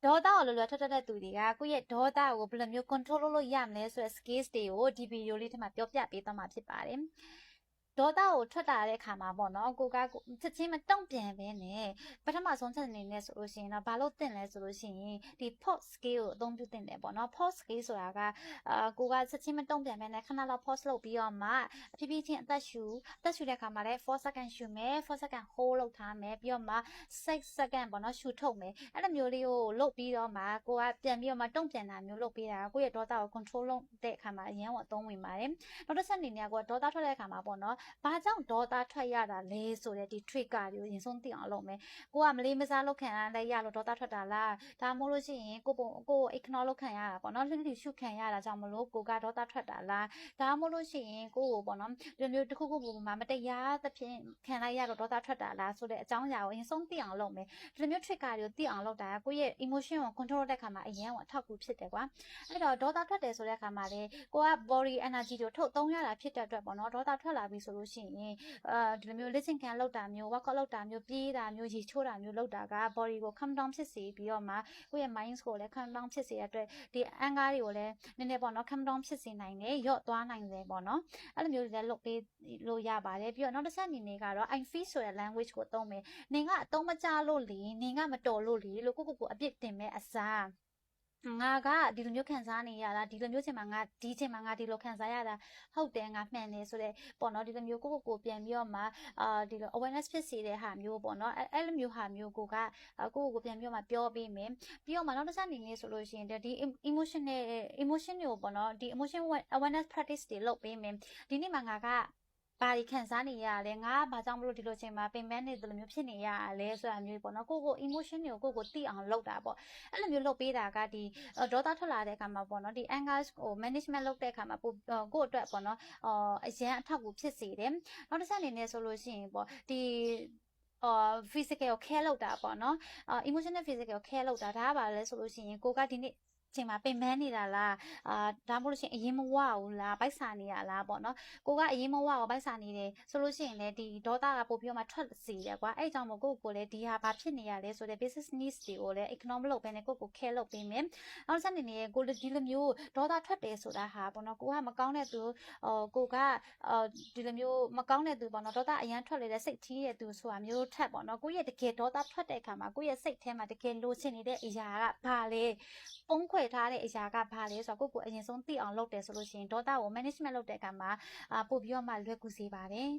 ဒေါသကိုလွယ်လွယ်ထွက်တဲ့သူတွေကကိုယ့်ရဲ့ဒေါသကိုဘယ်လိုမျိုး control လုပ်လို့ရမလဲဆိုတဲ့ skills တွေကိုဒီ video လေးထဲမှာပြောပြပေးသွားမှာဖြစ်ပါတယ်ဒေါသကိုထွက်လာတဲ့အခါမှာပေါ့နော်ကိုကချက်ချင်းမတုံ့ပြန်ပဲနဲ့ပထမဆုံးချက်အနေနဲ့ဆိုလို့ရှိရင်တော့ဘာလို့တင်လဲဆိုလို့ရှိရင်ဒီ pause skill ကိုအသုံးပြုတင်တယ်ပေါ့နော် pause skill ဆိုတာကကိုကချက်ချင်းမတုံ့ပြန်ပဲနဲ့ခဏလောက် pause လုပ်ပြီးတော့မှဖြည်းဖြည်းချင်းအသက်ရှူတဲ့အခါမှာလည်း4 second ရှူမယ်4 second hold လုပ်ထားမယ်ပြီးတော့မှ6 second ပေါ့နော်ရှူထုတ်မယ်အဲ့လိုမျိုးလေးကိုလုပ်ပြီးတော့မှကိုကပြန်ပြီးတော့မှတုံ့ပြန်တာမျိုးလုပ်ပေးတာကိုယ့်ရဲ့ဒေါသကို control လုပ်တဲ့အခါမှာအရင်ကအသုံးဝင်ပါတယ်နောက်တစ်ချက်အနေနဲ့ကိုကဒေါသထွက်တဲ့အခါမှာပေါ့နော်ဘာကြောင့်ဒေါသထွက်ရတာလဲဆိုတဲ့ဒီ trigger တွေကိုအရင်ဆုံးသိအောင်လုပ်မယ်ကိုကမလေးမစားလုပ်ခံရတဲ့ရလို့ဒေါသထွက်တာလားဒါမှမဟုတ်လို့ရှိရင်ကို ignore လုပ်ခံရတာပေါ့နော်လှလှရှုခံရတာကြောင့်မလို့ကိုကဒေါသထွက်တာလားဒါမှမဟုတ်လို့ရှိရင်ကိုကိုပေါ့နော်ဒီလိုမျိုးတစ်ခုခုပုံမှာမတရားသဖြင့်ခံလိုက်ရတော့ဒေါသထွက်တာလားဆိုတဲ့အကြောင်းအရာကိုအရင်ဆုံးသိအောင်လုပ်မယ်ဒီလိုမျိုး trigger တွေကိုသိအောင်လုပ်တာကိုရဲ့ emotion ကို control တဲ့အခါမှာအရင်ကအထောက်အကူဖြစ်တယ်ကွာအဲ့တော့ဒေါသထွက်တယ်ဆိုတဲ့အခါမှာလေကိုက body energy ကိုထုတ်သုံးရတာဖြစ်တဲ့အတွက်ပေါ့နော်ဒေါသထွက်လာပြီဆိုလို့ရှိရင်ဒီလိုမျိုး listen can လောက်တာမျိုး workout လောက်တာမျိုးပြေးတာမျိုးရေချိုးတာမျိုးလောက်တာက body ကို calm down ဖြစ်စေပြီးတော့မှကိုယ့်ရဲ့ mind ကိုလည်း calm down ဖြစ်စေတဲ့အတွက်ဒီ anger တွေကိုလည်းနည်းနည်းပေါ့နော် calm down ဖြစ်စေနိုင်တယ်ရော့သွားနိုင်တယ်ပေါ့နော်အဲ့လိုမျိုးတွေလည်းလုပ်ပေးလို့ရပါတယ်ပြီးတော့နောက်တစ်ချက်အနေနဲ့ကတော့ I feel ဆိုတဲ့ language ကိုသုံးမယ်နင်ကအသုံးမကျလို့လေနင်ကမတော်လို့လေလို့ကိုအပြစ်တင်မဲ့အစားငါကဒီလိုမျိုးခံစားနေရတာဒီလိုမျိုးချိန်မှာငါဒီချိန်မှာငါဒီလိုခံစားရတာဟုတ်တယ်ငါမှန်တယ်ဆိုတဲ့ပေါ့နော်ဒီလိုမျိုးကိုပြန်ပြီးတော့မှဒီလို awareness ဖြစ်စေတဲ့ဟာမျိုးပေါ့နော်အဲ့လိုမျိုးဟာမျိုးကိုပြန်ပြီးတော့မှပြောပေးမယ်ပြီးတော့မှနောက်တစ်ချက်အနေနဲ့ဆိုလို့ရှိရင်ဒီ emotion တွေကိုပေါ့နော်ဒီ emotion awareness practice တွေလုပ်ပေးမယ်ဒီနေ့မှာငါကဘာတွေခံစားနေရလဲငါဘာကြောင့်မလို့ဒီလိုချိန်မှာပင်ပန်းနေတယ်လို့မျိုးဖြစ်နေရလဲဆိုတာမျိုးပေါ့နော်ကို emotion တွေကိုသိအောင်လုပ်တာပေါ့အဲ့လိုမျိုးလုပ်ပေးတာကဒီဒေါသထွက်လာတဲ့အခါမှာပေါ့နော်ဒီ anger ကို management လုပ်တဲ့အခါမှာပိုကိုယ့်အတွက်ပေါ့နော်အရန်အထောက်အကူဖြစ်စေတယ်နောက်တစ်ချက်အနေနဲ့ဆိုလို့ရှိရင်ပေါ့ဒီ physical care လုပ်တာပေါ့နော်emotional physical care လုပ်တာဒါကဘာလဲဆိုလို့ရှိရင်ကိုကဒီနေ့ချိန်မှာပင်ပန်းနေတာလားဒါမှမဟုတ်လို့ရှိရင်အရင်မဝဘူးလားဗိုက်စာနေရလားပေါ့နော်ကိုကအရင်မဝဘူးဗိုက်စာနေတယ်ဆိုလို့ရှိရင်လည်းဒီဒေါသကပို့ပြီးတော့မှထွက်စေတယ်ကွာအဲ့ကြောင့်မို့ကိုလည်းဒီဟာဘာဖြစ်နေရလဲဆိုတဲ့ business needs တွေကိုလည်း economic လုပ်ပဲနဲ့ကို care လုပ်ပေးမယ်နောက်ဆက်နေနေကိုဒီလိုမျိုးဒေါသထွက်တယ်ဆိုတာဟာပေါ့နော်ကိုကမကောင်းတဲ့သူကိုကဒီလိုမျိုးမကောင်းတဲ့သူပေါ့နော်ဒေါသအရန်ထွက်လေတဲ့စိတ်ထီးတဲ့သူဆိုတာမျိုးထက်ပေါ့နော်ကိုရဲ့တကယ်ဒေါသထွက်တဲ့အခါမှာကိုရဲ့စိတ်ထဲမှာတကယ်လိုချင်နေတဲ့အရာကဘာလဲပုံခွေထားတဲ့အရာကဘာလဲဆိုတော့ကိုအရင်ဆုံးသိအောင်လုပ်တယ်ဆိုလို့ရှိရင်ဒေါသကို management လုပ်တဲ့အခါမှာပို့ပြီးတော့မှလွယ်ကူစေပါတယ်